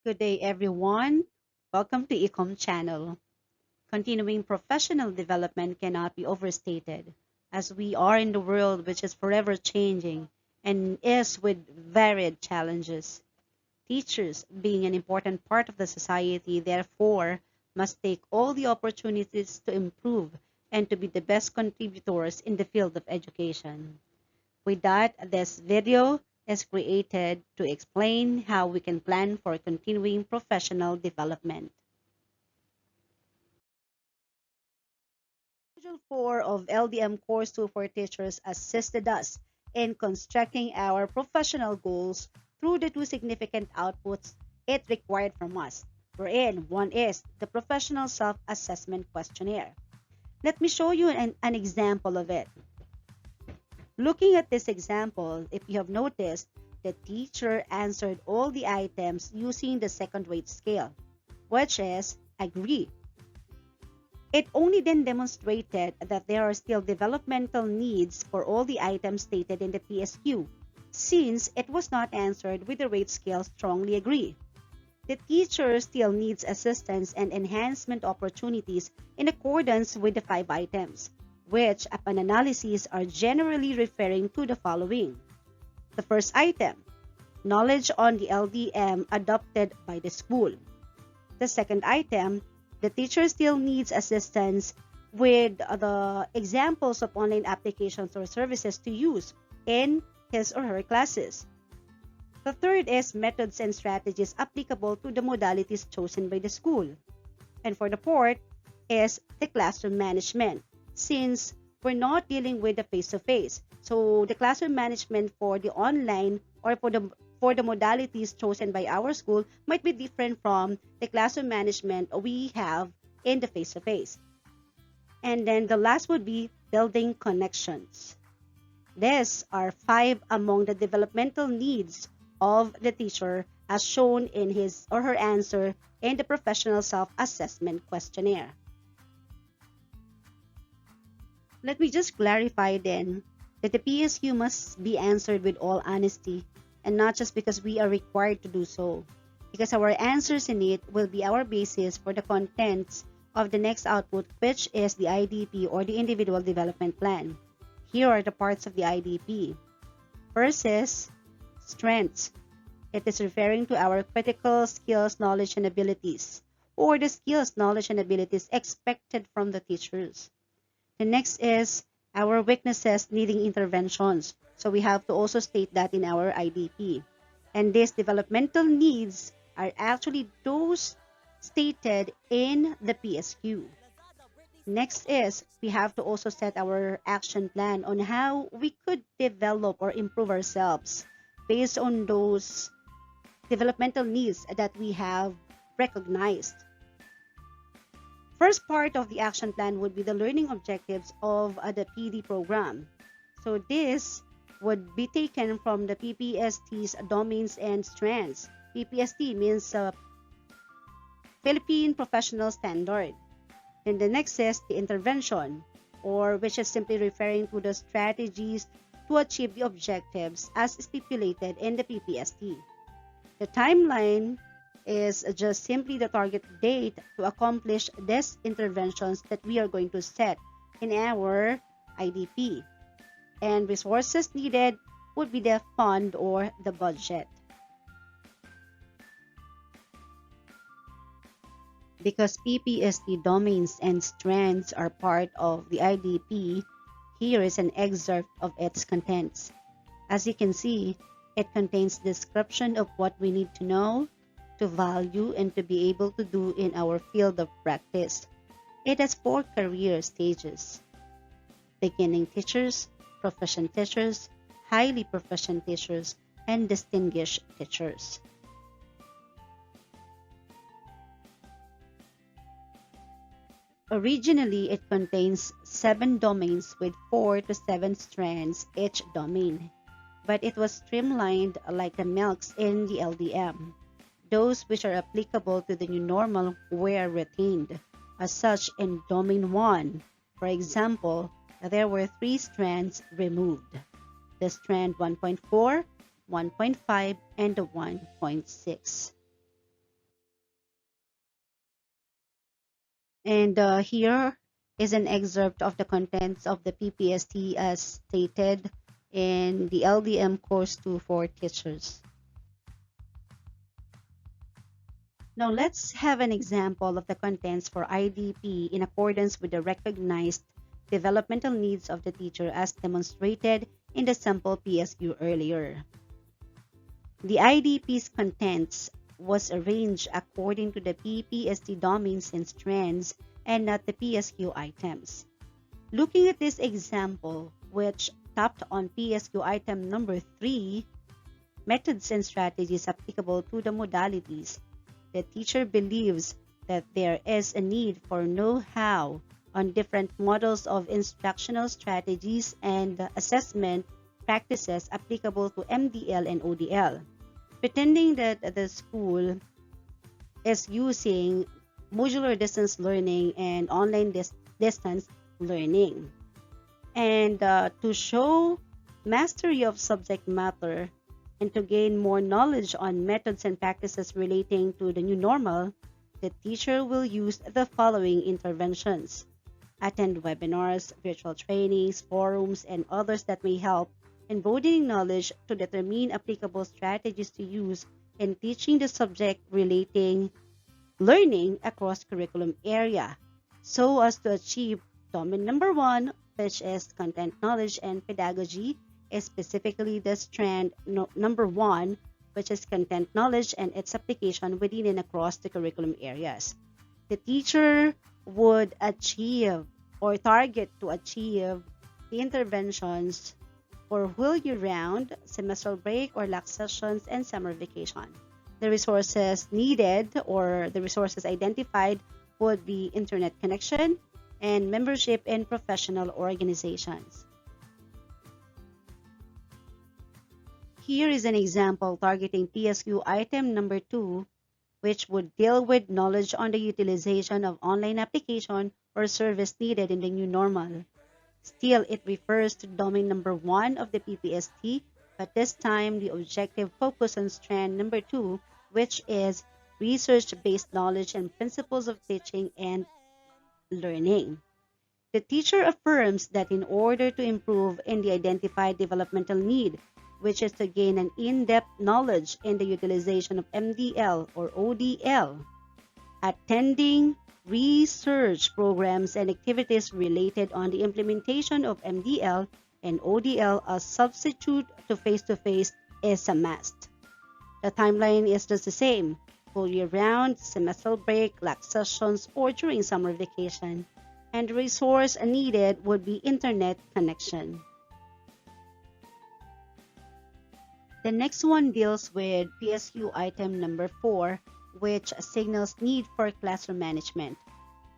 Good day, everyone. Welcome to Ecom channel. Continuing professional development cannot be overstated, as we are in the world which is forever changing and is with varied challenges. Teachers, being an important part of the society, therefore, must take all the opportunities to improve and to be the best contributors in the field of education. With that, this video is created to explain how we can plan for continuing professional development. Module 4 of LDM Course 2 for Teachers assisted us in constructing our professional goals through the two significant outputs it required from us, wherein one is the professional self-assessment questionnaire. Let me show you an example of it. Looking at this example, if you have noticed, the teacher answered all the items using the second weight scale, which is agree. It only then demonstrated that there are still developmental needs for all the items stated in the PSQ, since it was not answered with the rate scale strongly agree. The teacher still needs assistance and enhancement opportunities in accordance with the 5 items, which upon analysis are generally referring to the following. The first item, knowledge on the LDM adopted by the school. The second item, the teacher still needs assistance with the examples of online applications or services to use in his or her classes. The third is methods and strategies applicable to the modalities chosen by the school. And for the fourth is the classroom management, since we're not dealing with the face-to-face. So the classroom management for the online or for the modalities chosen by our school might be different from the classroom management we have in the face-to-face. And then the last would be building connections. These are 5 among the developmental needs of the teacher as shown in his or her answer in the professional self-assessment questionnaire. Let me just clarify then that the PSQ must be answered with all honesty and not just because we are required to do so, because our answers in it will be our basis for the contents of the next output, which is the IDP or the Individual Development Plan. Here are the parts of the IDP. First is strengths. It is referring to our critical skills, knowledge, and abilities, or the skills, knowledge, and abilities expected from the teachers. The next is our weaknesses needing interventions. So we have to also state that in our IDP. And these developmental needs are actually those stated in the PSQ. Next is we have to also set our action plan on how we could develop or improve ourselves based on those developmental needs that we have recognized. First part of the action plan would be the learning objectives of the PD program. So this would be taken from the PPST's domains and strengths. PPST means Philippine Professional Standard. Then the next is the intervention, or which is simply referring to the strategies to achieve the objectives as stipulated in the PPST. The timeline is just simply the target date to accomplish these interventions that we are going to set in our IDP. And resources needed would be the fund or the budget. Because PPST domains and strengths are part of the IDP, here is an excerpt of its contents. As you can see, it contains description of what we need to know, to value, and to be able to do in our field of practice. It has 4 career stages: beginning teachers, proficient teachers, highly proficient teachers, and distinguished teachers. Originally, it contains 7 domains with 4 to 7 strands each domain, but it was streamlined like the milks in the LDM. Those which are applicable to the new normal were retained. As such, in Domain 1, for example, there were 3 strands removed: the strand 1.4, 1.5, and the 1.6. And here is an excerpt of the contents of the PPST as stated in the LDM course 2 for teachers. Now let's have an example of the contents for IDP in accordance with the recognized developmental needs of the teacher as demonstrated in the sample PSQ earlier. The IDP's contents was arranged according to the PPST domains and strands and not the PSQ items. Looking at this example, which tapped on PSQ item number 3, methods and strategies applicable to the modalities, the teacher believes that there is a need for know-how on different models of instructional strategies and assessment practices applicable to MDL and ODL, pretending that the school is using modular distance learning and online distance learning. And to show mastery of subject matter and to gain more knowledge on methods and practices relating to the new normal, the teacher will use the following interventions: attend webinars, virtual trainings, forums, and others that may help in broadening knowledge to determine applicable strategies to use in teaching the subject relating learning across curriculum area so as to achieve domain number 1, which is content knowledge and pedagogy, specifically the strand number 1, which is content knowledge and its application within and across the curriculum areas. The teacher would achieve or target to achieve the interventions for whole year round, semestral break or lax sessions, and summer vacation. The resources needed or the resources identified would be internet connection and membership in professional organizations. Here is an example targeting PSQ item number 2, which would deal with knowledge on the utilization of online application or service needed in the new normal. Still, it refers to domain number 1 of the PPST, but this time the objective focus on strand number 2, which is research-based knowledge and principles of teaching and learning. The teacher affirms that in order to improve in the identified developmental need, which is to gain an in-depth knowledge in the utilization of MDL or ODL, attending research programs and activities related on the implementation of MDL and ODL as substitute to face-to-face is a must. The timeline is just the same: full year round, semestral break, lax sessions, or during summer vacation, and the resource needed would be internet connection. The next one deals with PSQ item number 4, which signals need for classroom management.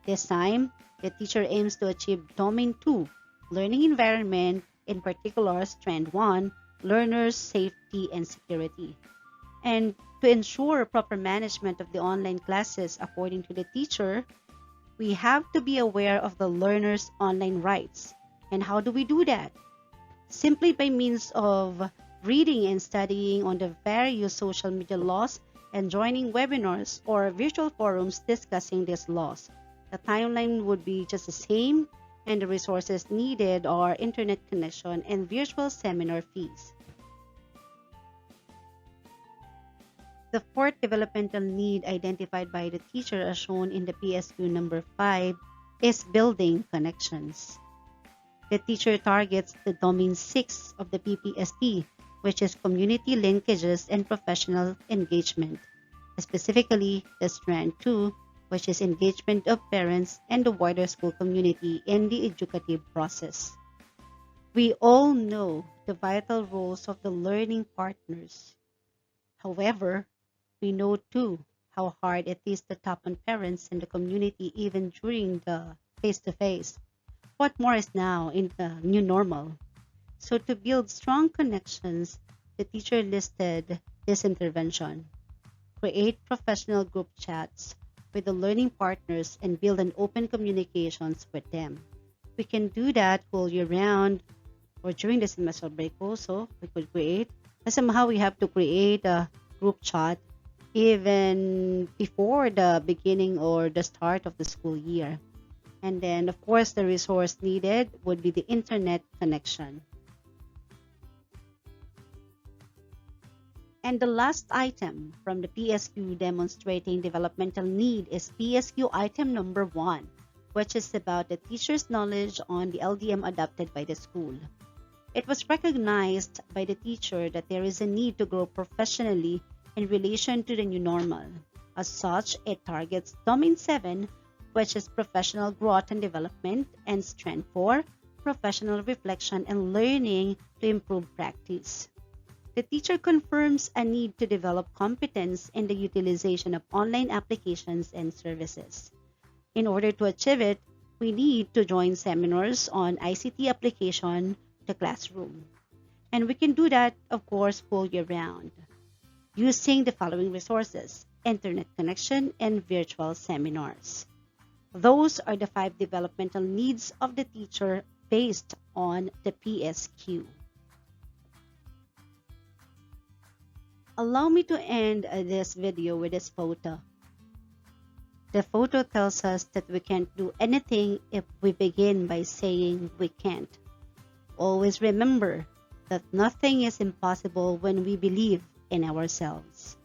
This time, the teacher aims to achieve domain 2, learning environment, in particular strand 1, learners' safety and security. And to ensure proper management of the online classes according to the teacher, we have to be aware of the learner's online rights. And how do we do that? Simply by means of reading and studying on the various social media laws and joining webinars or virtual forums discussing these laws. The timeline would be just the same, and the resources needed are internet connection and virtual seminar fees. The fourth developmental need identified by the teacher as shown in the PSQ number 5 is building connections. The teacher targets the domain 6 of the PPST, which is community linkages and professional engagement, specifically the strand 2, which is engagement of parents and the wider school community in the educative process. We all know the vital roles of the learning partners. However, we know too how hard it is to tap on parents and the community even during the face-to-face. What more is now in the new normal? So to build strong connections, the teacher listed this intervention: create professional group chats with the learning partners and build an open communications with them. We can do that all year round or during the semester break also. We could create, and somehow we have to create a group chat even before the beginning or the start of the school year. And then, of course, the resource needed would be the internet connection. And the last item from the PSQ demonstrating developmental need is PSQ item number 1, which is about the teacher's knowledge on the LDM adopted by the school. It was recognized by the teacher that there is a need to grow professionally in relation to the new normal. As such, it targets Domain 7, which is professional growth and development, and Strength 4, professional reflection and learning to improve practice. The teacher confirms a need to develop competence in the utilization of online applications and services. In order to achieve it, we need to join seminars on ICT application to classroom. And we can do that, of course, full year round using the following resources: internet connection and virtual seminars. Those are the 5 developmental needs of the teacher based on the PSQ. Allow me to end this video with this photo. The photo tells us that we can't do anything if we begin by saying we can't. Always remember that nothing is impossible when we believe in ourselves.